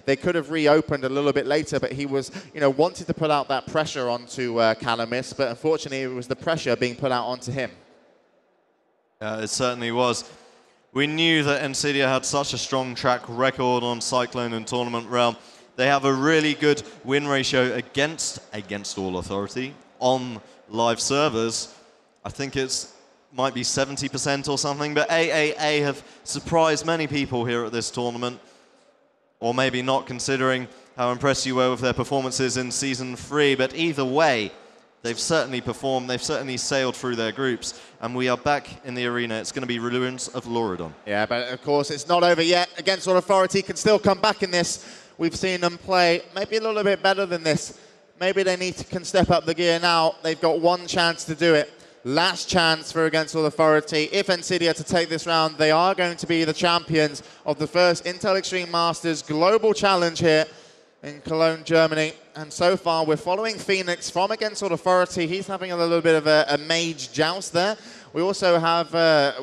they could have reopened a little bit later, but he was, wanted to put out that pressure onto Calamis, but unfortunately it was the pressure being put out onto him. It certainly was. We knew that Ensidia had such a strong track record on Cyclone and Tournament Realm. They have a really good win ratio against All Authority on live servers. I think might be 70% or something, but aAa have surprised many people here at this tournament, or maybe not, considering how impressed you were with their performances in Season 3, but either way, they've certainly performed, they've certainly sailed through their groups, and we are back in the arena. It's going to be Ruins of Loridon. Yeah, but of course it's not over yet. Against All Authority can still come back in this. We've seen them play maybe a little bit better than this. Maybe they can step up the gear now. They've got one chance to do it. Last chance for Against All Authority. If Ensidia to take this round, they are going to be the champions of the first Intel Extreme Masters Global Challenge here in Cologne, Germany. And so far, we're following Phoenix from Against All Authority. He's having a little bit of a mage joust there. We also have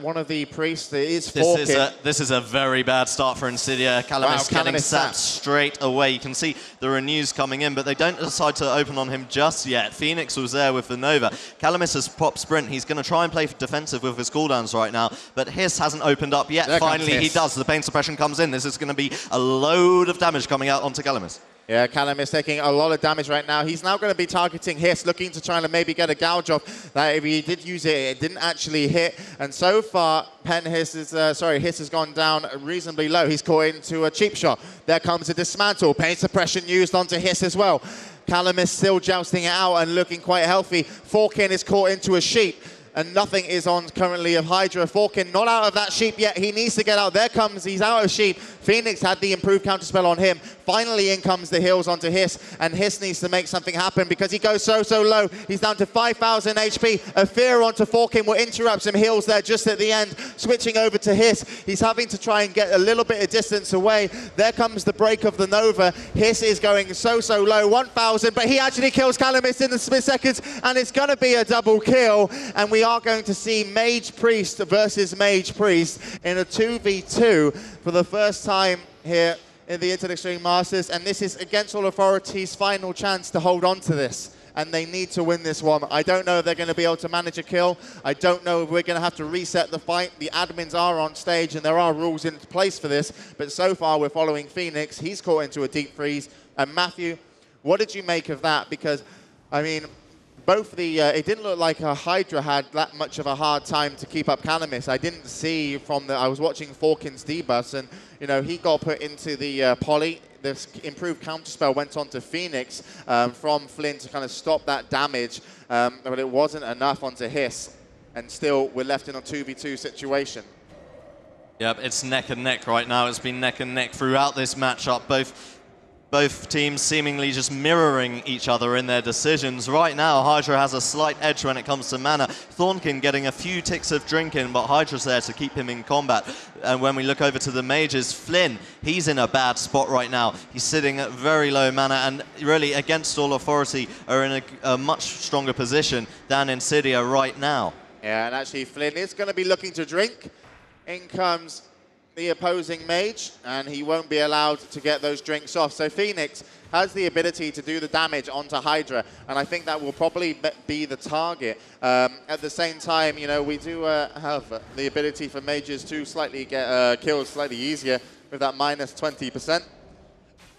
one of the priests. It is Forkin. This is a very bad start for Ensidia. Calamis getting sapped straight away. You can see the renews coming in, but they don't decide to open on him just yet. Phoenix was there with the Nova. Calamis has popped Sprint. He's going to try and play defensive with his cooldowns right now, but Hiss hasn't opened up yet. Finally, he does. The pain suppression comes in. This is going to be a load of damage coming out onto Calamis. Yeah, Calamis taking a lot of damage right now. He's now going to be targeting Hiss, looking to try and maybe get a gouge off. That if he did use it, it didn't actually hit. And so far, Hiss has gone down reasonably low. He's caught into a cheap shot. There comes a dismantle. Pain suppression used onto Hiss as well. Calamis still jousting it out and looking quite healthy. Forkin is caught into a sheep. And nothing is on currently of Hydra. Forkin not out of that sheep yet. He needs to get out. There comes, he's out of sheep. Phoenix had the improved counterspell on him. Finally in comes the heals onto Hiss, and Hiss needs to make something happen because he goes so low. He's down to 5,000 HP. A fear onto Forkin will interrupt some heals there just at the end. Switching over to Hiss. He's having to try and get a little bit of distance away. There comes the break of the Nova. Hiss is going so low, 1,000, but he actually kills Calamis in the split seconds, and it's going to be a double kill, and we are going to see Mage Priest versus Mage Priest in a 2v2 for the first time here in the Intel Extreme Masters, and this is Against All Authority's final chance to hold on to this, and they need to win this one. I don't know if they're going to be able to manage a kill. I don't know if we're going to have to reset the fight. The admins are on stage, and there are rules in place for this, but so far we're following Phoenix. He's caught into a deep freeze. And Matthew, what did you make of that? Because, I mean, it didn't look like Hydra had that much of a hard time to keep up Calamis. I didn't see I was watching Forkin's debuffs, and he got put into the poly. This improved counterspell went on to Phoenix from Flynn to kind of stop that damage, but it wasn't enough onto Hiss, and still we're left in a 2v2 situation. Yep, it's neck and neck right now. It's been neck and neck throughout this matchup. Both teams seemingly just mirroring each other in their decisions. Right now, Hydra has a slight edge when it comes to mana. Thornkin getting a few ticks of drinking, but Hydra's there to keep him in combat. And when we look over to the mages, Flynn, he's in a bad spot right now. He's sitting at very low mana, and really Against All Authority are in a much stronger position than Ensidia right now. Yeah, and actually Flynn is going to be looking to drink. In comes the opposing mage, and he won't be allowed to get those drinks off. So Phoenix has the ability to do the damage onto Hydra, and I think that will probably be the target. At the same time, we do have the ability for mages to slightly get kills slightly easier with that minus 20%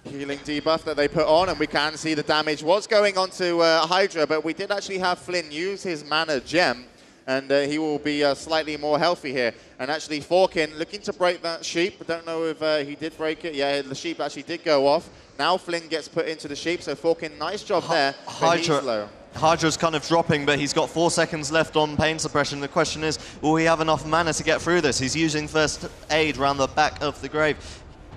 healing debuff that they put on, and we can see the damage was going onto Hydra, but we did actually have Flynn use his mana gem, and he will be slightly more healthy here. And actually Forkin looking to break that sheep. I don't know if he did break it. Yeah, the sheep actually did go off. Now Flynn gets put into the sheep, so Forkin, nice job there, but he's low. Hydra's kind of dropping, but he's got 4 seconds left on pain suppression. The question is, will he have enough mana to get through this? He's using first aid around the back of the grave.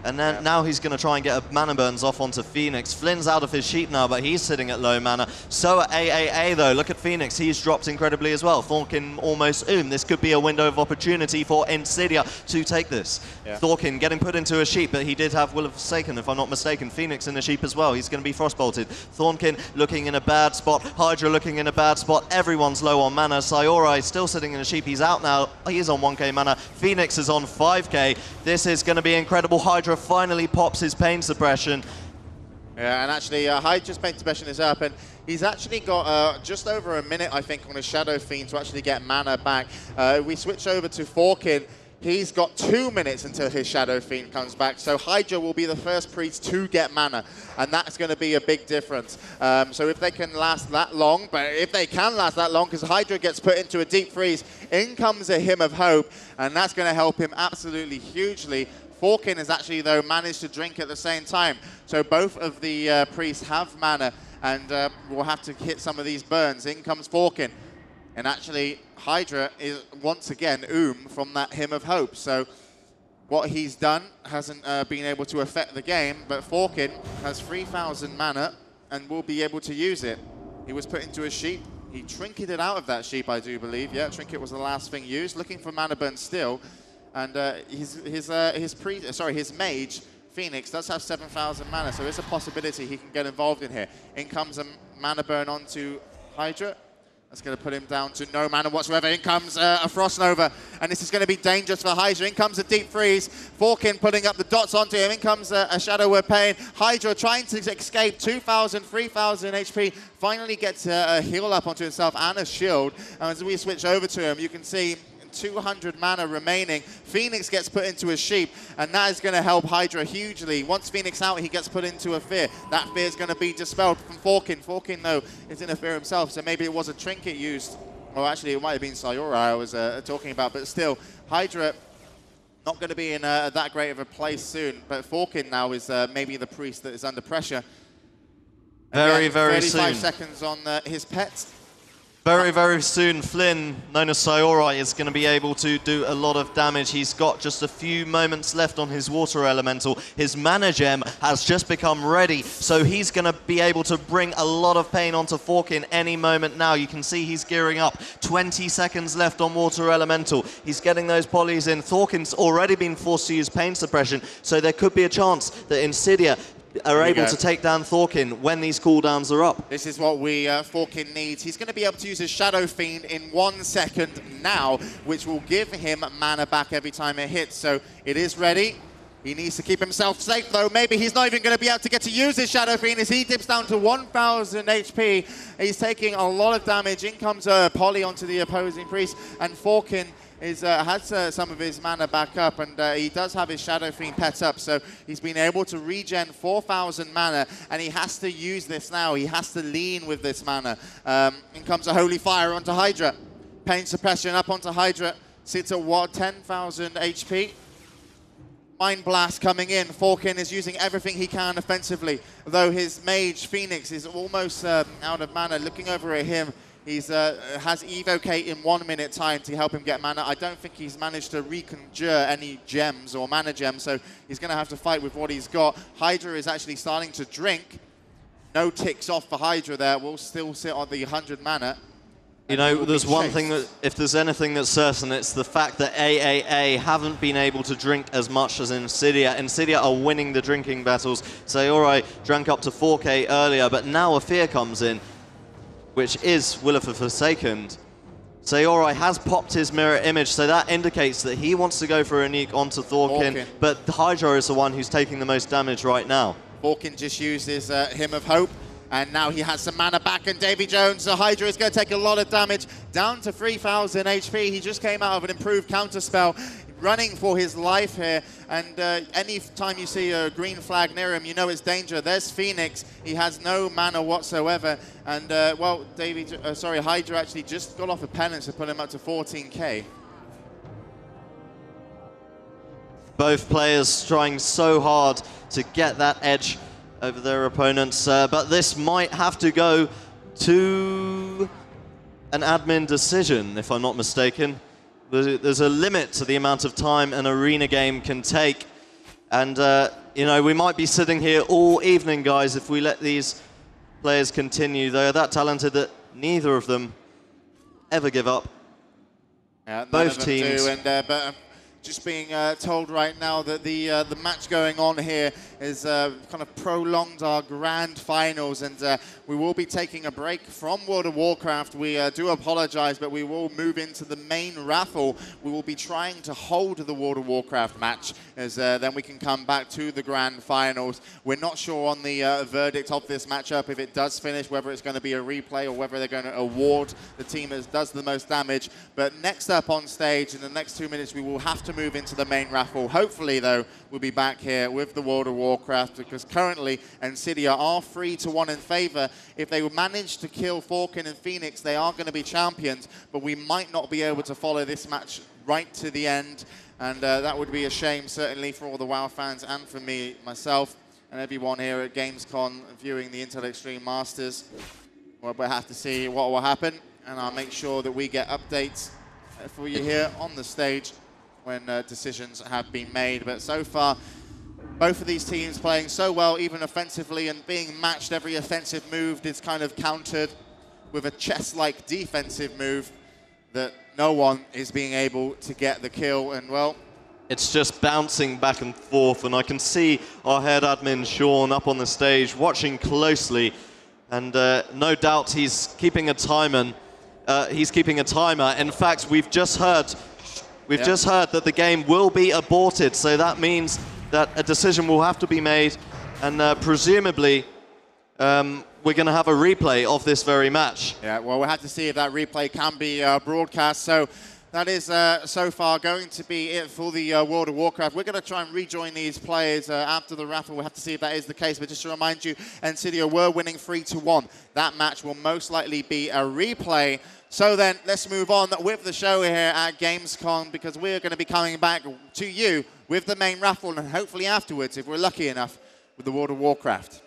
And then now he's going to try and get a mana burns off onto Phoenix. Flynn's out of his sheep now, but he's sitting at low mana. So at aAa though, look at Phoenix. He's dropped incredibly as well. Thorkin almost this could be a window of opportunity for Ensidia to take this. Yeah. Thorkin getting put into a sheep, but he did have Will of Forsaken, if I'm not mistaken. Phoenix in a sheep as well. He's going to be frostbolted. Thorkin looking in a bad spot. Hydra looking in a bad spot. Everyone's low on mana. Sayora is still sitting in a sheep. He's out now. He is on 1k mana. Phoenix is on 5k. This is going to be incredible. Hydra Hydra finally pops his pain suppression. Yeah, and actually, Hydra's pain suppression is up, and he's actually got just over a minute, I think, on his Shadow Fiend to actually get mana back. We switch over to Forkin. He's got 2 minutes until his Shadow Fiend comes back, so Hydra will be the first priest to get mana, and that's going to be a big difference. So if they can last that long, but if they can last that long, because Hydra gets put into a deep freeze, in comes a Hymn of Hope, and that's going to help him absolutely hugely. Forkin has actually, though, managed to drink at the same time, so both of the priests have mana, and we'll have to hit some of these burns. In comes Forkin. And actually, Hydra is once again from that Hymn of Hope. So what he's done hasn't been able to affect the game, but Forkin has 3,000 mana and will be able to use it. He was put into a sheep. He trinketed out of that sheep, I do believe. Yeah, trinket was the last thing used. Looking for mana burn still. And his mage, Phoenix, does have 7,000 mana, so it's a possibility he can get involved in here. In comes a mana burn onto Hydra. That's going to put him down to no mana whatsoever. In comes a Frost Nova, and this is going to be dangerous for Hydra. In comes a Deep Freeze. Forkin putting up the dots onto him. In comes a Shadow Word Pain. Hydra trying to escape. 2,000, 3,000 HP. Finally gets a heal up onto himself and a shield. And as we switch over to him, you can see 200 mana remaining. Phoenix gets put into a sheep, and that is going to help Hydra hugely. Once Phoenix out, he gets put into a fear. That fear is going to be dispelled from Forkin. Forkin, though, is in a fear himself, so maybe it was a trinket used. Or actually, it might have been Sayora I was talking about, but still, Hydra not going to be in that great of a place soon. But Forkin now is maybe the priest that is under pressure. Very, very 35 soon. seconds on his pet. Very, very soon, Flynn, known as Sayora, is going to be able to do a lot of damage. He's got just a few moments left on his Water Elemental. His Mana Gem has just become ready, so he's going to be able to bring a lot of pain onto Forkin any moment now. You can see he's gearing up. 20 seconds left on Water Elemental. He's getting those polys in. Forkin's already been forced to use pain suppression, so there could be a chance that Ensidia are able to take down Forkin when these cooldowns are up. This is what Forkin needs. He's going to be able to use his Shadow Fiend in 1 second now, which will give him mana back every time it hits. So it is ready. He needs to keep himself safe, though. Maybe he's not even going to be able to get to use his Shadow Fiend as he dips down to 1,000 HP. He's taking a lot of damage. In comes a Poly onto the opposing priest, and Forkin has some of his mana back up, and he does have his Shadow Fiend pet up, so he's been able to regen 4,000 mana, and he has to use this now. He has to lean with this mana. In comes a Holy Fire onto Hydra. Pain suppression up onto Hydra. Sits at what, 10,000 HP? Mind Blast coming in. Forkin is using everything he can offensively, though his mage, Phoenix, is almost out of mana. Looking over at him, he's has Evocate in 1 minute time to help him get mana. I don't think he's managed to reconjure any gems or mana gems, so he's going to have to fight with what he's got. Hydra is actually starting to drink. No ticks off for Hydra there. We'll still sit on the 100 mana. You know, there's one thing that, if there's anything that's certain, it's the fact that aAa haven't been able to drink as much as Ensidia. Ensidia are winning the drinking battles. Sayora drank up to 4k earlier, but now a fear comes in, which is Will of the Forsaken. Sayora has popped his mirror image, so that indicates that he wants to go for a nuke onto Forkin, but Hydra is the one who's taking the most damage right now. Forkin just used his Hymn of Hope, and now he has some mana back, and Davy Jones, the Hydra, is going to take a lot of damage, down to 3,000 HP. He just came out of an improved counterspell, running for his life here, and any time you see a green flag near him, you know it's danger. There's Phoenix. He has no mana whatsoever, and well, Hydra actually just got off a penance to put him up to 14k. Both players trying so hard to get that edge over their opponents, but this might have to go to an admin decision, if I'm not mistaken. There's a limit to the amount of time an arena game can take, and you know, we might be sitting here all evening, guys, if we let these players continue. They are that talented that neither of them ever give up. Yeah, both teams. do, and, but Just being told right now that the match going on here is kind of prolonged our grand finals, and we will be taking a break from World of Warcraft. We do apologize, but we will move into the main raffle. We will be trying to hold the World of Warcraft match, as then we can come back to the grand finals. We're not sure on the verdict of this matchup, if it does finish, whether it's going to be a replay or whether they're going to award the team that does the most damage. But next up on stage, in the next 2 minutes, we will have to move into the main raffle. Hopefully, though, we'll be back here with the World of Warcraft, because currently Ensidia are 3-1 in favor. If they manage to kill Falcon and Phoenix, they are going to be champions, but we might not be able to follow this match right to the end, and that would be a shame, certainly for all the WoW fans and for me, myself, and everyone here at Gamescom viewing the Intel Extreme Masters. We'll have to see what will happen, and I'll make sure that we get updates for you here on the stage when decisions have been made. But so far, both of these teams playing so well, even offensively, and being matched. Every offensive move is kind of countered with a chess-like defensive move that no one is being able to get the kill. And well, it's just bouncing back and forth, and I can see our head admin Sean up on the stage watching closely, and no doubt he's keeping a timer. In fact, we've just heard that the game will be aborted, so that means that a decision will have to be made, and presumably we're going to have a replay of this very match. Yeah, well, we'll have to see if that replay can be broadcast. So that is so far going to be it for the World of Warcraft. We're going to try and rejoin these players after the raffle. We'll have to see if that is the case. But just to remind you, Ensidia were winning 3-1. That match will most likely be a replay. So then, let's move on with the show here at Gamescom, because we're going to be coming back to you with the main raffle, and hopefully afterwards, if we're lucky enough, with the World of Warcraft.